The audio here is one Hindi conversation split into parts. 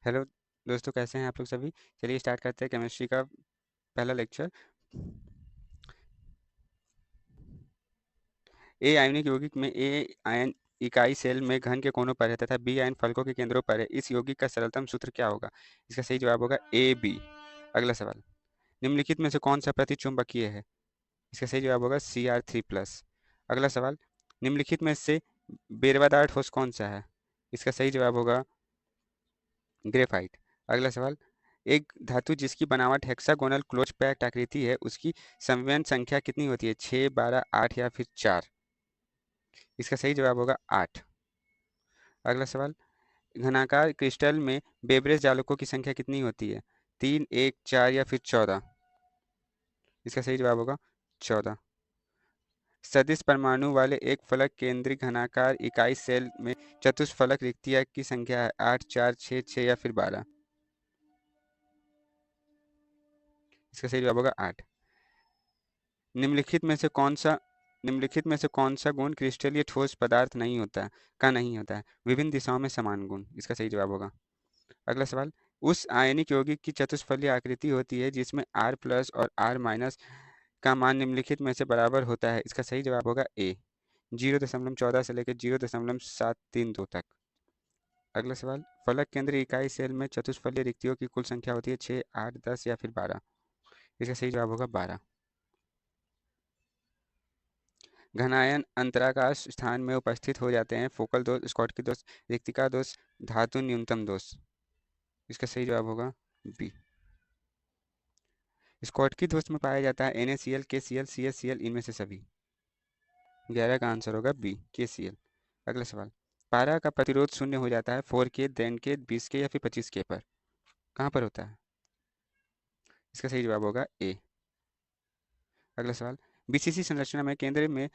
हेलो दोस्तों, कैसे हैं आप लोग सभी। चलिए स्टार्ट करते हैं केमिस्ट्री का पहला लेक्चर। ए आयनिक यौगिक में ए आयन इकाई सेल में घन के कोनों पर है तथा बी आयन फलकों के केंद्रों पर है। इस यौगिक का सरलतम सूत्र क्या होगा? इसका सही जवाब होगा ए बी। अगला सवाल, निम्नलिखित में से कौन सा प्रतिचुंबकीय है? इसका सही जवाब होगा Cr3+। अगला सवाल, निम्नलिखित में से बेरवादार ठोस कौन सा है? इसका सही जवाब होगा ग्रेफाइट। अगला सवाल, एक धातु जिसकी बनावट हेक्सागोनल क्लोज पैक्ड आकृति है उसकी संवेदन संख्या कितनी होती है? 6, 12, 8 या फिर 4? इसका सही जवाब होगा 8। अगला सवाल, घनाकार क्रिस्टल में बेब्रेज जालकों की संख्या कितनी होती है? 3, 1, 4 या फिर 14? इसका सही जवाब होगा 14। सदिश परमाणु वाले एक फलक केंद्रित घनाकार इकाई सेल में चतुष्फलक रिक्तियां की संख्या है 8, 4, 6, 6 या फिर 12? इसका सही जवाब होगा 8। निम्नलिखित में से कौन सा निम्नलिखित में से कौन सा गुण क्रिस्टलीय ठोस पदार्थ नहीं होता है? विभिन्न दिशाओं में समान गुण। इसका सही जवाब होगा। अगला सवाल, उस आयनिक यौगिक की चतुष्फलकीय आकृति होती है जिसमें R+ और R- का मान निम्नलिखित में से बराबर होता है। इसका सही जवाब होगा ए, 0.14 से लेकर 0.732 तक। अगला सवाल, फलक केंद्रीय इकाई सेल में चतुष्फलकीय रिक्तियों की कुल संख्या होती है 6, 8, 10 या फिर 12? इसका सही जवाब होगा 12। घनायन अंतराकाश स्थान में उपस्थित हो जाते हैं फोकल दोष, स्कॉटकी दोष, रिक्तिका दोष, धातु न्यूनतम दोष। इसका सही जवाब होगा बी। स्कॉटकी दोष में पाया जाता है NaCl, KCl, CaCl, इनमें से सभी। 11 का आंसर होगा बी, KCl। अगला सवाल, पारा का प्रतिरोध शून्य हो जाता है 4K, 10K, 20K या फिर 25K पर? कहाँ पर होता है? इसका सही जवाब होगा ए। अगला सवाल, बीसीसी संरचना में केंद्र में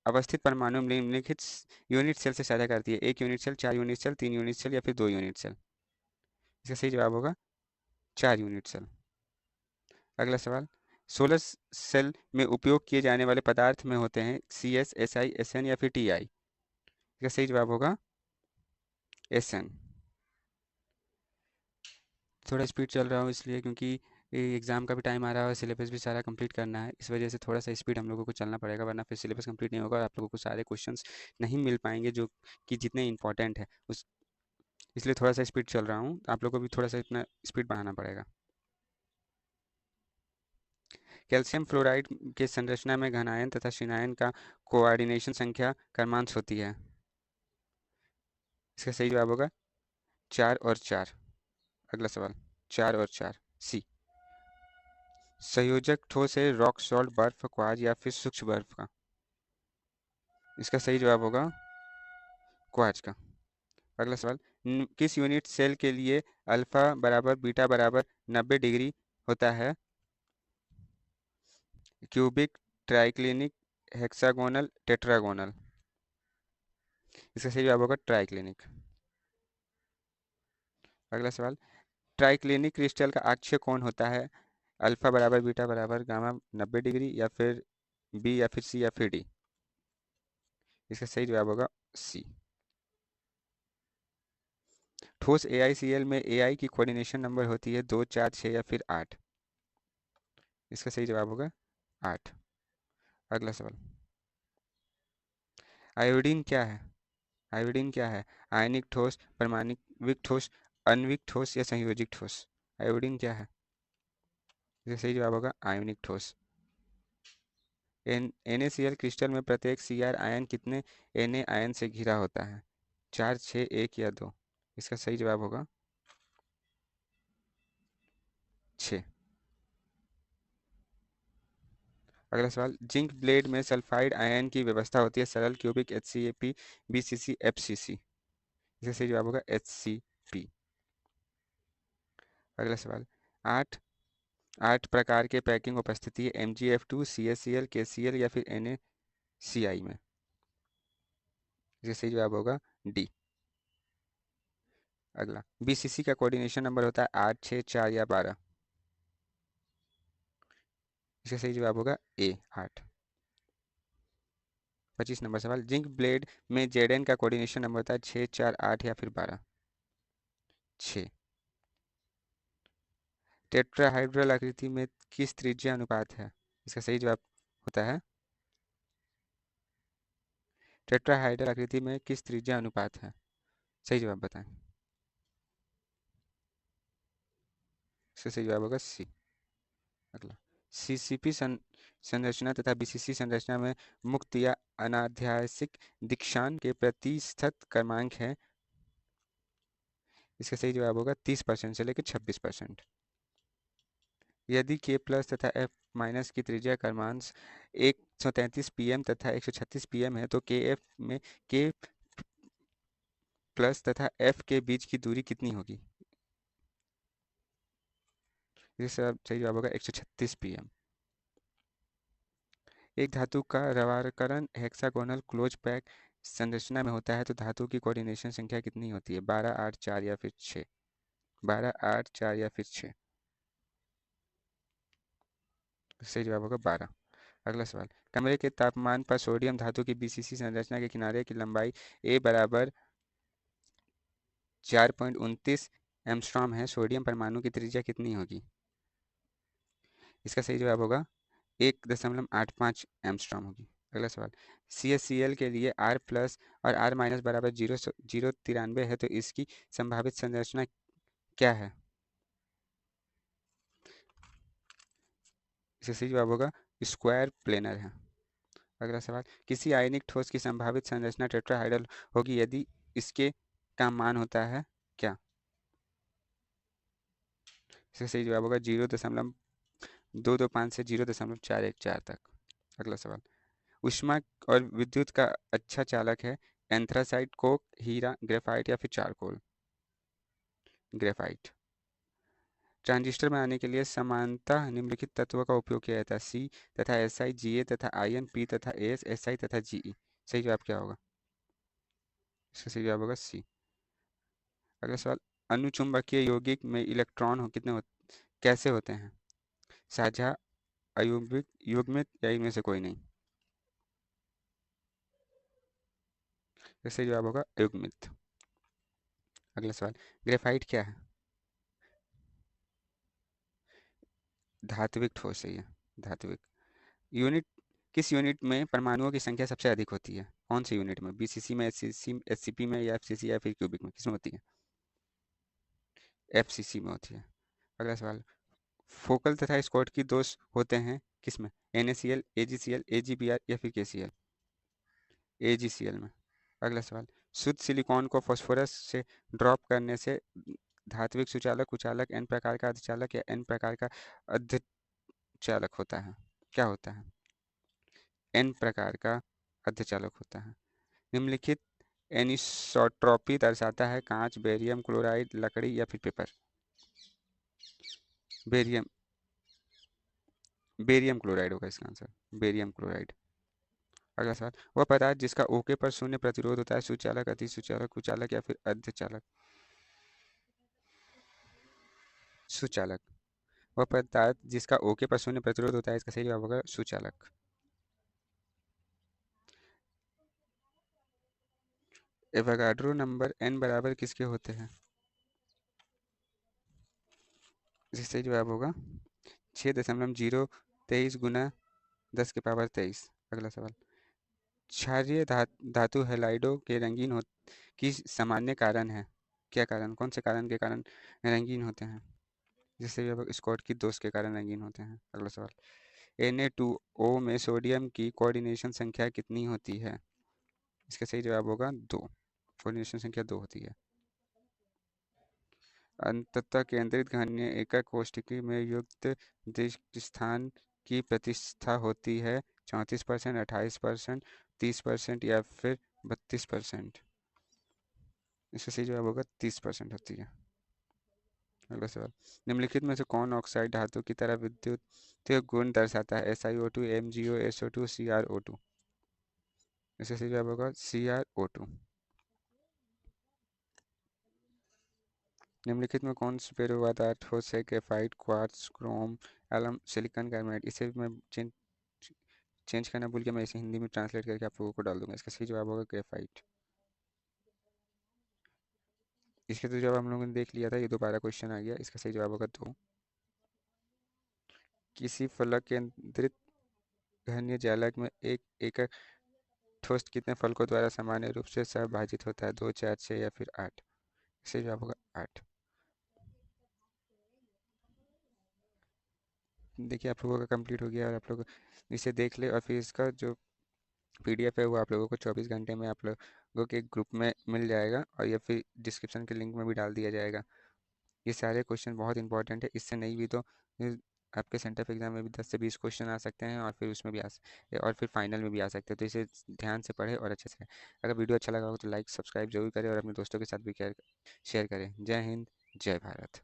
अवस्थित परमाणु निम्नलिखित यूनिट सेल से साझा करती है? 1 unit cell, 4 unit cell, 3 unit cell या फिर 2 यूनिट सेल? इसका सही जवाब होगा 4 यूनिट सेल। अगला सवाल, सोलर सेल में उपयोग किए जाने वाले पदार्थ में होते हैं CS, SI, SN या फिर TI? इसका सही जवाब होगा SN। थोड़ा स्पीड चल रहा हूँ इसलिए क्योंकि एग्ज़ाम का भी टाइम आ रहा है और सिलेबस भी सारा कंप्लीट करना है। इस वजह से थोड़ा सा स्पीड हम लोगों को चलना पड़ेगा, वरना फिर सिलेबस कंप्लीट नहीं होगा और आप लोगों को सारे क्वेश्चंस नहीं मिल पाएंगे जो कि जितने इंपॉर्टेंट है उस इसलिए थोड़ा सा स्पीड चल रहा हूँ। आप लोगों को भी थोड़ा सा इतना स्पीड बढ़ाना पड़ेगा। कैल्शियम फ्लोराइड के संरचना में घनायन तथा ऋणायन का कोऑर्डिनेशन संख्या क्रमांश होती है? इसका सही जवाब होगा 4 और 4। अगला सवाल, 4 और 4, सी। संयोजक ठोस है रॉक सॉल्ट, बर्फ, क्वार्ज या फिर सूक्ष्म बर्फ का? इसका सही जवाब होगा क्वार्ज का। अगला सवाल, किस यूनिट सेल के लिए अल्फा बराबर बीटा बराबर 90 डिग्री होता है? Cubic, triclinic, hexagonal, tetragonal? इसका सही जवाब होगा ट्राइक्लिनिक। अगला सवाल, ट्राइक्लिनिक क्रिस्टल का अक्षीय कोण होता है अल्फा बराबर बीटा बराबर गामा 90 डिग्री या फिर बी या फिर सी या फिर डी? इसका सही जवाब होगा सी। ठोस AiCl में Ai की कोऑर्डिनेशन नंबर होती है 2, 4, 6 या फिर 8? इसका सही जवाब होगा 8। अगला सवाल, आयोडीन क्या है? आयोडीन क्या है? आयनिक ठोस, परमाणविक ठोस, आणविक ठोस या संयोजित ठोस? आयोडीन क्या है? इसका सही जवाब होगा आयनिक ठोस। NaCl क्रिस्टल में प्रत्येक Cr आयन कितने Na आयन से घिरा होता है? 4, 6, 1 या 2? इसका सही जवाब होगा 6। अगला सवाल, जिंक ब्लेड में सल्फाइड आयन की व्यवस्था होती है सरल, क्यूबिक, HCAP, BCC, FCC? इसका सही जवाब होगा HCP। अगला सवाल, आठ 8 प्रकार के पैकिंग उपस्थिति है MgF2, CaCl, KCl या फिर NaCl में? इसका सही जवाब होगा डी। अगला, BCC का कोऑर्डिनेशन नंबर होता है 8, 6, 4 या 12? इसका सही जवाब होगा ए, 8। 25 नंबर सवाल, जिंक ब्लेड में Zn का कोऑर्डिनेशन नंबर होता है 6, 4, 8 या फिर 12? 6। टेट्राहाइड्रल आकृति में किस त्रिज्या अनुपात है? इसका सही जवाब होता है, टेट्राहाइड्रल आकृति में किस त्रिज्या अनुपात है? सही जवाब बताएं। इसका सही जवाब होगा सी। अगला, सीसीपी संरचना तथा बीसीसी संरचना में मुक्त या अनाध्यासिक दीक्षांत के प्रतिशत क्रमांक है। इसका सही जवाब होगा 30% से लेकर 26%। यदि के प्लस तथा एफ माइनस की त्रिज्या क्रमांश 133 पीएम तथा 136 पीएम है तो के एफ में के प्लस तथा एफ के बीच की दूरी कितनी होगी? इसका सही जवाब होगा 136 पीएम। एक धातु का रवाकरण हेक्सागोनल क्लोज पैक संरचना में होता है तो धातु की कोऑर्डिनेशन संख्या कितनी होती है? 12 8 4 या फिर 6? 12 8 4 या फिर 6? सही जवाब होगा 12। अगला सवाल, कमरे के तापमान पर सोडियम धातु की बीसीसी संरचना के किनारे की लंबाई ए बराबर 4.29 एंगस्ट्रॉम है, सोडियम परमाणु की त्रिज्या कितनी होगी? इसका सही जवाब होगा 1.85 एंगस्ट्रॉम होगी। अगला सवाल, CaCl के लिए R प्लस और R माइनस बराबर 0.93 है तो इसकी संभावित संरचना क्या है? इसका सही जवाब होगा स्क्वायर प्लेनर है। अगला सवाल, किसी आयनिक ठोस की संभावित संरचना टेट्राहाइड्रल होगी यदि इसके का मान होता है क्या? इसका सही जवाब होगा 0.225 से 0.414 तक। अगला सवाल, ऊष्मा और विद्युत का अच्छा चालक है एंथ्रासाइट, कोक, हीरा, ग्रेफाइट या फिर चारकोल? ग्रेफाइट। ट्रांजिस्टर बनाने के लिए समानतः निम्नलिखित तत्वों का उपयोग किया जाता है? सी तथा एसआई, जीए तथा आईएन, पी तथा एस, एसआई तथा जीई। सही जवाब क्या होगा? इसका सही जवाब होगा सी। अगला सवाल, अनुचुंबकीय यौगिक में इलेक्ट्रॉन कैसे होते हैं? साझा, अयुग्मित, युग्मित या इनमें से कोई नहीं? इसका सही जवाब होगा अयुग्मित। अगला सवाल, ग्रेफाइट क्या है? धात्विक ठोस है ये, धात्विक। यूनिट, किस यूनिट में परमाणुओं की संख्या सबसे अधिक होती है? कौन सी यूनिट में? बीसीसी में, एचसीसी, एससीपी में या एफसीसी या फिर क्यूबिक में? किसमें होती है? एफसीसी में होती है। अगला सवाल, फोकल तथा स्कॉट की दोष होते हैं किसमें? NaCl, AgCl, AgBr या फिर KCl? AgCl में। अगला सवाल, शुद्ध सिलिकॉन को फास्फोरस से ड्रॉप करने से धात्विक सुचालक, कुचालक, एन प्रकार का अर्धचालक या एन प्रकार का अर्धचालक होता है? क्या होता है? एन प्रकार का अर्धचालक होता है। निम्नलिखित एनिसोट्रॉपी दर्शाता है कांच, बेरियम क्लोराइड, लकड़ी या फिर पेपर? बेरियम, बेरियम क्लोराइड होगा इसका आंसर, बेरियम क्लोराइड। अगला सवाल, वह पदार्थ जिसका ओके पर शून्य प्रतिरोध होता है, सुचालक, अति सुचालक, कुचालक या फिर अर्धचालक? सुचालक। वह पदार्थ जिसका ओके पर शून्य प्रतिरोध होता है, इसका सही जवाब होगा सुचालक। एवोगाड्रो नंबर n बराबर किसके होते हैं? इसका सही जवाब होगा 6.023 गुना 10⁻23। अगला सवाल, क्षारीय धातु हैलाइडों के रंगीन हो की सामान्य कारण है? क्या कारण, कौन से कारण के कारण रंगीन होते हैं? जिससे भी स्कॉट की दोष के कारण रंगीन होते हैं। अगला सवाल, Na2O में सोडियम की कोऑर्डिनेशन संख्या कितनी होती है? इसका सही जवाब होगा 2, कोऑर्डिनेशन संख्या 2 होती है। अंततः केंद्रित घनीय एकक कोष्ठकी में युक्त दृष्ट स्थान की प्रतिष्ठा होती है 34%, 28%, 30% या फिर 32%? इसका सही जवाब होगा 30% होती है। अगला सवाल, निम्नलिखित में से कौन ऑक्साइड धातु की तरह विद्युतीय गुण दर्शाता है? SiO2, MgO, SO2, CrO2? इसका सही जवाब होगा CrO2। निम्नलिखित में कौन स्फेरोवादार ठोस है? Graphite, quartz, chrome, alum, silicon carbide? इसे मैं चेंज करना भूल गया, मैं इसे हिंदी में ट्रांसलेट करके आप लोगों को डाल दूंगा। इसका सही जवाब होगा ग्रेफाइट। इसके तो जवाब हम लोगों ने देख लिया था, ये दोबारा क्वेश्चन आ गया। इसका सही जवाब होगा 2। किसी फलक केंद्रित घन या जालक में एक एकक ठोस कितने फलकों द्वारा सामान्य रूप से सहभाजित होता है? 2, 4, 6 या फिर 8? सही जवाब होगा 8। देखिए आप लोगों का कंप्लीट हो गया और आप लोग इसे देख ले और फिर इसका जो पीडीएफ है वो आप लोगों को 24 घंटे में आप लोगों के ग्रुप में मिल जाएगा और या फिर डिस्क्रिप्शन के लिंक में भी डाल दिया जाएगा। ये सारे क्वेश्चन बहुत इंपॉर्टेंट है, इससे नहीं भी तो आपके सेंटर ऑफ एग्जाम में भी 10 से 20 क्वेश्चन आ सकते हैं और फिर उसमें भी और फिर फाइनल में भी आ सकते हैं, तो इसे ध्यान से पढ़ें और अच्छे से। अगर वीडियो अच्छा लगा हो तो लाइक सब्सक्राइब जरूर करें और अपने दोस्तों के साथ भी शेयर करें। जय हिंद, जय भारत।